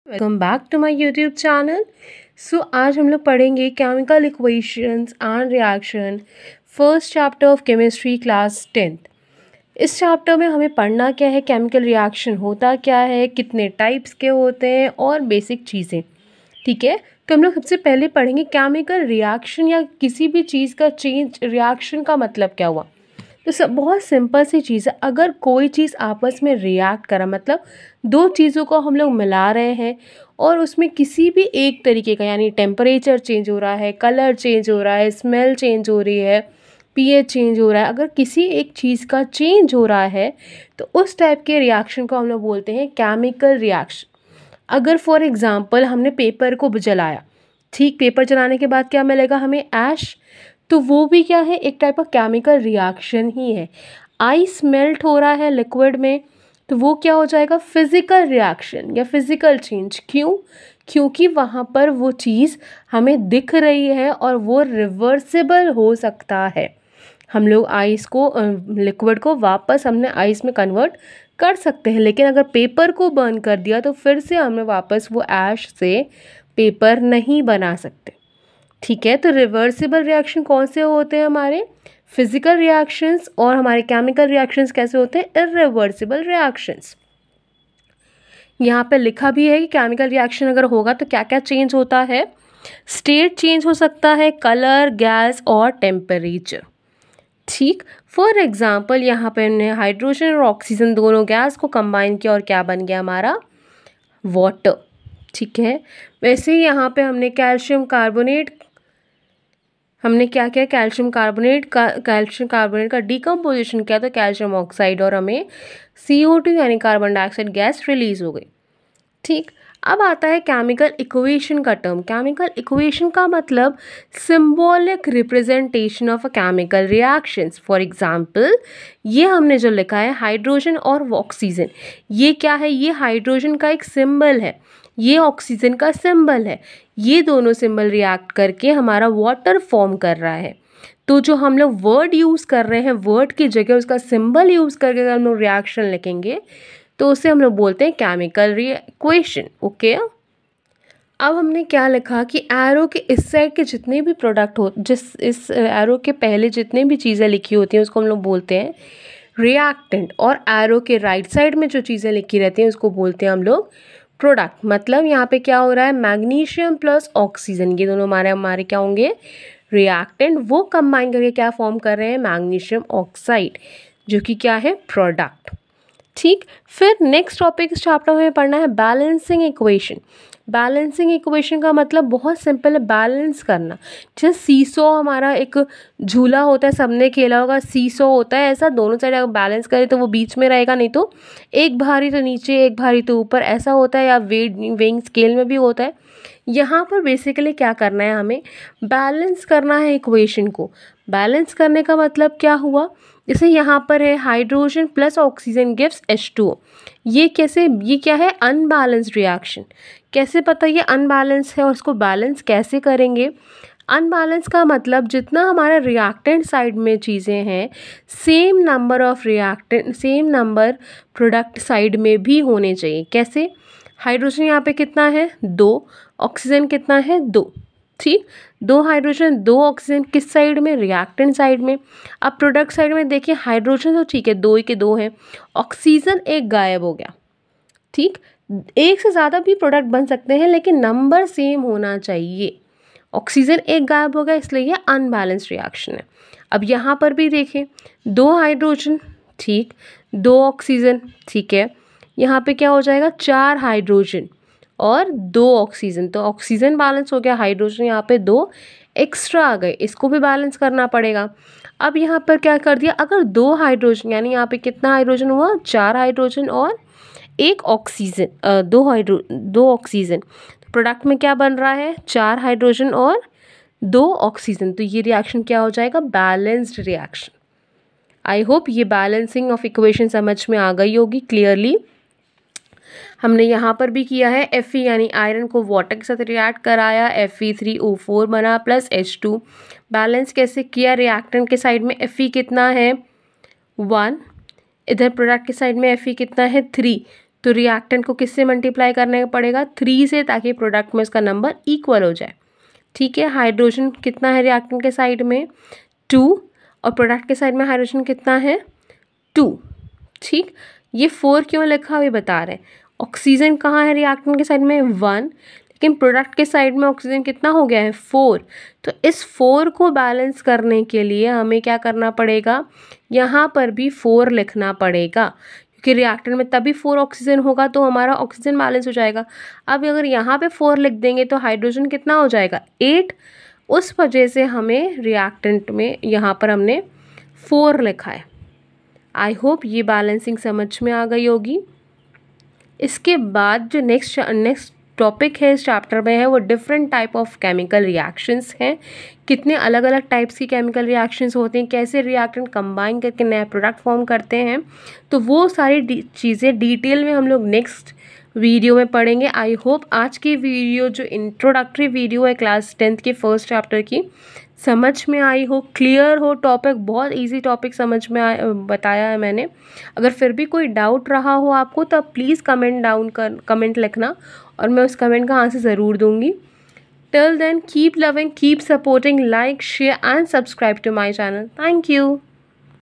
Welcome back to my YouTube channel. आज हम लोग पढ़ेंगे chemical equations and reaction, first chapter of chemistry class 10th। इस chapter में हमें पढ़ना क्या है, केमिकल रिएक्शन होता क्या है, कितने टाइप्स के होते हैं और बेसिक चीज़ें। ठीक है, तो हम लोग सबसे पहले पढ़ेंगे केमिकल रिएक्शन या किसी भी चीज़ का चेंज रिएक्शन का मतलब क्या हुआ। तो सब बहुत सिंपल सी चीज़ है। अगर कोई चीज़ आपस में रिएक्ट करा, मतलब दो चीज़ों को हम लोग मिला रहे हैं और उसमें किसी भी एक तरीके का, यानी टेम्परेचर चेंज हो रहा है, कलर चेंज हो रहा है, स्मेल चेंज हो रही है, पीएच चेंज हो रहा है, अगर किसी एक चीज़ का चेंज हो रहा है तो उस टाइप के रिएक्शन को हम लोग बोलते हैं केमिकल रिएक्शन। अगर फॉर एग्ज़ाम्पल हमने पेपर को जलाया, ठीक, पेपर जलाने के बाद क्या मिलेगा हमें, ऐश, तो वो भी क्या है, एक टाइप का केमिकल रिएक्शन ही है। आइस मेल्ट हो रहा है लिक्विड में, तो वो क्या हो जाएगा, फिज़िकल रिएक्शन या फिज़िकल चेंज। क्यों? क्योंकि वहाँ पर वो चीज़ हमें दिख रही है और वो रिवर्सिबल हो सकता है। हम लोग आइस को, लिक्विड को वापस हमने आइस में कन्वर्ट कर सकते हैं, लेकिन अगर पेपर को बर्न कर दिया तो फिर से हमें वापस वो ऐश से पेपर नहीं बना सकते। ठीक है, तो रिवर्सिबल रिएक्शन कौन से होते हैं, हमारे फिजिकल रिएक्शंस, और हमारे केमिकल रिएक्शंस कैसे होते हैं, इरिवर्सिबल रिएक्शंस। यहाँ पे लिखा भी है कि केमिकल रिएक्शन अगर होगा तो क्या क्या चेंज होता है। स्टेट चेंज हो सकता है, कलर, गैस और टेम्परेचर। ठीक, फॉर एग्जाम्पल यहाँ पे हमने हाइड्रोजन और ऑक्सीजन दोनों गैस को कंबाइन किया और क्या बन गया हमारा, वाटर। ठीक है, वैसे ही यहाँ पे हमने कैल्शियम कार्बोनेट, हमने क्या किया, कैल्शियम कार्बोनेट का डिकम्पोजिशन किया तो कैल्शियम ऑक्साइड और हमें CO2 यानी कार्बन डाइऑक्साइड गैस रिलीज हो गई। ठीक, अब आता है केमिकल इक्वेशन का टर्म। केमिकल इक्वेशन का मतलब symbolic representation of a chemical reactions. For example ये हमने जो लिखा है हाइड्रोजन और ऑक्सीजन, ये क्या है, ये हाइड्रोजन का एक सिंबल है, ये ऑक्सीजन का सिंबल है, ये दोनों सिंबल रिएक्ट करके हमारा वाटर फॉर्म कर रहा है। तो जो हम लोग वर्ड यूज़ कर रहे हैं, वर्ड की जगह उसका सिंबल यूज़ करके अगर हम लोग रिएक्शन लिखेंगे तो उसे हम लोग बोलते हैं केमिकल इक्वेशन। ओके, अब हमने क्या लिखा कि एरो के इस साइड के जितने भी प्रोडक्ट हो, जिस इस एरो के पहले जितने भी चीज़ें लिखी होती हैं उसको हम लोग बोलते हैं रिएक्टेंट, और एरो के राइट साइड में जो चीज़ें लिखी रहती हैं उसको बोलते हैं हम लोग प्रोडक्ट। मतलब यहाँ पे क्या हो रहा है, मैग्नीशियम प्लस ऑक्सीजन, ये दोनों हमारे क्या होंगे, रिएक्टेंट। वो कंबाइन करके क्या फॉर्म कर रहे हैं, मैग्नीशियम ऑक्साइड, जो कि क्या है, प्रोडक्ट। ठीक, फिर नेक्स्ट टॉपिक इस चैप्टर में पढ़ना है बैलेंसिंग इक्वेशन। बैलेंसिंग इक्वेशन का मतलब बहुत सिंपल है, बैलेंस करना। जैसे सीसो हमारा एक झूला होता है, सबने खेला होगा, सीसो होता है ऐसा, दोनों साइड अगर बैलेंस करें तो वो बीच में रहेगा, नहीं तो एक भारी तो नीचे एक भारी तो ऊपर, ऐसा होता है, या वेइंग स्केल में भी होता है। यहाँ पर बेसिकली क्या करना है, हमें बैलेंस करना है इक्वेशन को। बैलेंस करने का मतलब क्या हुआ, जैसे यहाँ पर है hydrogen plus oxygen gives H2O। ये कैसे, ये क्या है, अनबैलेंस्ड रिएक्शन। कैसे पता ये अनबैलेंस है और उसको बैलेंस कैसे करेंगे। अनबैलेंस का मतलब जितना हमारा रिएक्टेंट साइड में चीज़ें हैं, same number of reactant, same number product side में भी होने चाहिए। कैसे, हाइड्रोजन यहाँ पे कितना है, 2, ऑक्सीजन कितना है, 2। ठीक, 2 हाइड्रोजन 2 ऑक्सीजन किस साइड में, रिएक्टेंट साइड में। अब प्रोडक्ट साइड में देखिए, हाइड्रोजन तो ठीक है 2 ही के 2 हैं, ऑक्सीजन एक गायब हो गया। ठीक, एक से ज़्यादा भी प्रोडक्ट बन सकते हैं लेकिन नंबर सेम होना चाहिए। ऑक्सीजन एक गायब हो गया, इसलिए ये अनबैलेंस्ड रिएक्शन है। अब यहाँ पर भी देखें, 2 हाइड्रोजन, ठीक, 2 ऑक्सीजन, ठीक है, यहाँ पे क्या हो जाएगा, 4 हाइड्रोजन और 2 ऑक्सीजन, तो ऑक्सीजन बैलेंस हो गया, हाइड्रोजन यहाँ पे 2 एक्स्ट्रा आ गए, इसको भी बैलेंस करना पड़ेगा। अब यहाँ पर क्या कर दिया, अगर 2 हाइड्रोजन, यानी यहाँ पे कितना हाइड्रोजन हुआ, 4 हाइड्रोजन और 1 ऑक्सीजन, 2 ऑक्सीजन, तो प्रोडक्ट में क्या बन रहा है, 4 हाइड्रोजन और 2 ऑक्सीजन। तो ये रिएक्शन क्या हो जाएगा, बैलेंस्ड रिएक्शन। आई होप ये बैलेंसिंग ऑफ इक्वेशन समझ में आ गई होगी क्लियरली। हमने यहाँ पर भी किया है, Fe यानी आयरन को वाटर के साथ रिएक्ट कराया, Fe3O4 बना प्लस H2। बैलेंस कैसे किया, रिएक्टेंट के साइड में Fe कितना है, 1, इधर प्रोडक्ट के साइड में Fe कितना है, 3, तो रिएक्टेंट को किससे मल्टीप्लाई करने पड़ेगा, 3 से, ताकि प्रोडक्ट में उसका नंबर इक्वल हो जाए। ठीक है, हाइड्रोजन कितना है रिएक्टेंट के साइड में, 2, और प्रोडक्ट के साइड में हाइड्रोजन कितना है, 2। ठीक, ये 4 क्यों लिखा हुआ बता रहे हैं। ऑक्सीजन कहाँ है रिएक्टेंट के साइड में, 1, लेकिन प्रोडक्ट के साइड में ऑक्सीजन कितना हो गया है, 4। तो इस 4 को बैलेंस करने के लिए हमें क्या करना पड़ेगा, यहाँ पर भी 4 लिखना पड़ेगा, क्योंकि रिएक्टेंट में तभी 4 ऑक्सीजन होगा तो हमारा ऑक्सीजन बैलेंस हो जाएगा। अब अगर यहाँ पे 4 लिख देंगे तो हाइड्रोजन कितना हो जाएगा, 8। उस वजह से हमें रिएक्टेंट में यहाँ पर हमने 4 लिखा है। आई होप ये बैलेंसिंग समझ में आ गई होगी। इसके बाद जो नेक्स्ट टॉपिक है इस चैप्टर में है वो different type of chemical reactions हैं। कितने अलग अलग टाइप्स की केमिकल रिएक्शंस होते हैं, कैसे रिएक्टेंट कंबाइन करके नया प्रोडक्ट फॉर्म करते हैं, तो वो सारी चीज़ें डिटेल में हम लोग नेक्स्ट वीडियो में पढ़ेंगे। आई होप आज की वीडियो जो इंट्रोडक्टरी वीडियो है क्लास 10th के फर्स्ट चैप्टर की समझ में आई हो, क्लियर हो टॉपिक, बहुत इजी टॉपिक समझ में बताया है मैंने। अगर फिर भी कोई डाउट रहा हो आपको तो प्लीज़ कमेंट लिखना और मैं उस कमेंट का आंसर ज़रूर दूंगी। Till then keep loving, keep supporting, like, share and subscribe to my channel. Thank you.